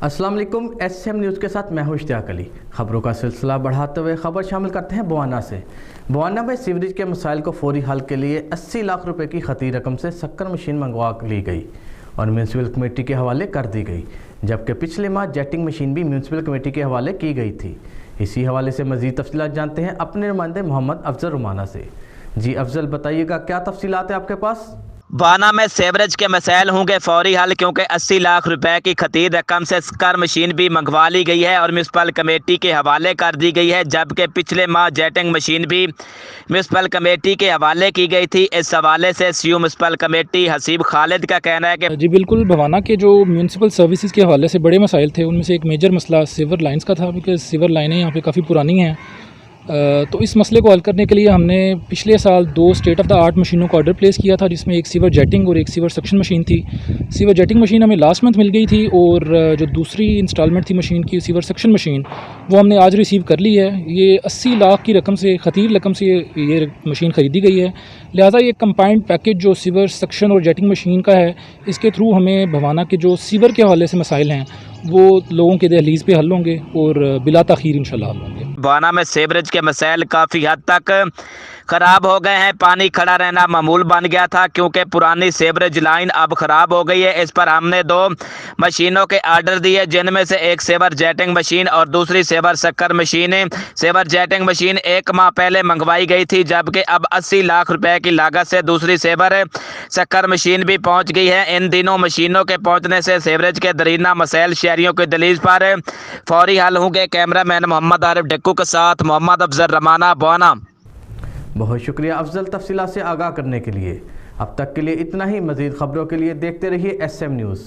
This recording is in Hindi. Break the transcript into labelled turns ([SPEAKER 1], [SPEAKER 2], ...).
[SPEAKER 1] अस्सलाम वालेकुम। एसएम न्यूज़ के साथ मैं हूं इश्तियाक अली। खबरों का सिलसिला बढ़ाते हुए खबर शामिल करते हैं बवाना से। बवाना में सीवरेज के मसाइल को फौरी हल के लिए 80 लाख रुपए की खती रकम से शक्कर मशीन मंगवा ली गई और म्यूनसिपल कमेटी के हवाले कर दी गई, जबकि पिछले माह जेटिंग मशीन भी म्यूनसिपल कमेटी के हवाले की गई थी। इसी हवाले से मज़ीद तफसीलात जानते हैं अपने नुमाइंदे मोहम्मद अफजल रुमाना से। जी अफजल, बताइएगा क्या तफसीलात है आपके पास?
[SPEAKER 2] बवाना में सेवरेज के मसाइल होंगे फौरी हल, क्योंकि 80 लाख रुपए की खतीद रकम से शक्कर मशीन भी मंगवा ली गई है और म्यूनसिपल कमेटी के हवाले कर दी गई है, जबकि पिछले माह जेटिंग मशीन भी म्यूनसिपल कमेटी के हवाले की गई थी। इस हवाले से सीयू म्यूनसिपल कमेटी हसीब खालिद का कहना है कि
[SPEAKER 3] जी बिल्कुल, बवाना के जो म्यूनसिपल सर्विसेज के हवाले से बड़े मसाइल थे, उनमें से एक मेजर मसला सीवर लाइंस का था, क्योंकि सीवर लाइनें यहाँ पे काफ़ी पुरानी हैं। तो इस मसले को हल करने के लिए हमने पिछले साल 2 स्टेट ऑफ द आर्ट मशीनों का ऑर्डर प्लेस किया था, जिसमें एक सीवर जेटिंग और एक सीवर सक्शन मशीन थी। सीवर जेटिंग मशीन हमें लास्ट मंथ मिल गई थी और जो दूसरी इंस्टॉलमेंट थी मशीन की, सीवर सक्शन मशीन, वो हमने आज रिसीव कर ली है। ये 80 लाख की रकम से, खतीर रकम से ये मशीन ख़रीदी गई है। लिहाजा ये कंबाइंड पैकेज जो सीवर सक्शन और जेटिंग मशीन का है, इसके थ्रू हमें भवाना के जो सीवर के हवाले से मसाइल हैं वो लोगों के दहलीज़ पे हल होंगे और बिला ताख़ीर इंशाल्लाह हल होंगे।
[SPEAKER 2] बवाना में सेवरेज के मसाइल काफ़ी हद तक ख़राब हो गए हैं। पानी खड़ा रहना मामूल बन गया था, क्योंकि पुरानी सेवरेज लाइन अब ख़राब हो गई है। इस पर हमने 2 मशीनों के आर्डर दिए, जिनमें से एक सेवर जेटिंग मशीन और दूसरी सेवर शक्कर मशीन। सेवर जेटिंग मशीन 1 माह पहले मंगवाई गई थी, जबकि अब 80 लाख रुपए की लागत से दूसरी सेवर शक्कर मशीन भी पहुंच गई है। इन दिनों मशीनों के पहुंचने से सेवरेज के दरीना मसाइल शहरियों की दहलीज पर फौरी हल होंगे। कैमरा मैन मोहम्मद आरिफ डिक्कू के साथ मोहम्मद अफजल रमाना, बवाना।
[SPEAKER 1] बहुत शुक्रिया अफजल, तफसीलात से आगाह करने के लिए। अब तक के लिए इतना ही। मज़ीद खबरों के लिए देखते रहिए एसएम न्यूज़।